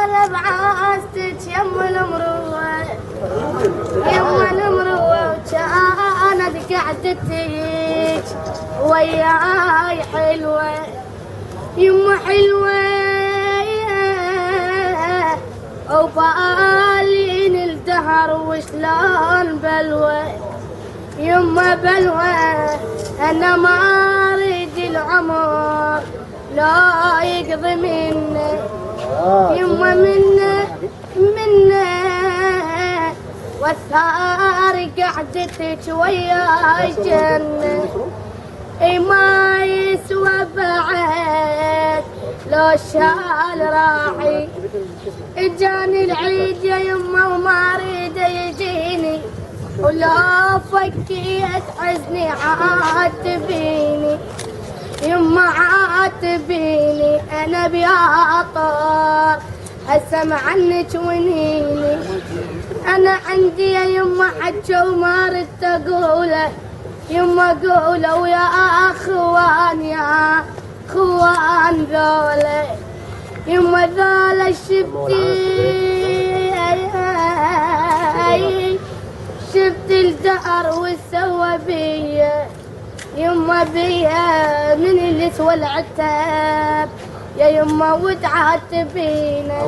انا بعاستك يم المروه يم المروه وكانت قعدتك وياي حلوه يم حلوه وبالين الدهر وشلون بلوى يما بلوى انا ما اريد العمر لا يقضي منه يما منه والثار قعدتك وياي جنه اي ما يسوى بعد لو شال راحي اجاني العيد يا يما وما اريد يجيني ولو فكيت حزني عاتبيني يما عاتبيني انا بياطر اسمع عنك ونيني انا عندي يا يما حجه وما ردت اقوله يما قولوا يا اخوان يا اخوان ذولا يما ذولا شفت الدهر والسوى بيا يما بيا من اللي سوى العتاب يا يما وتعاتبينا.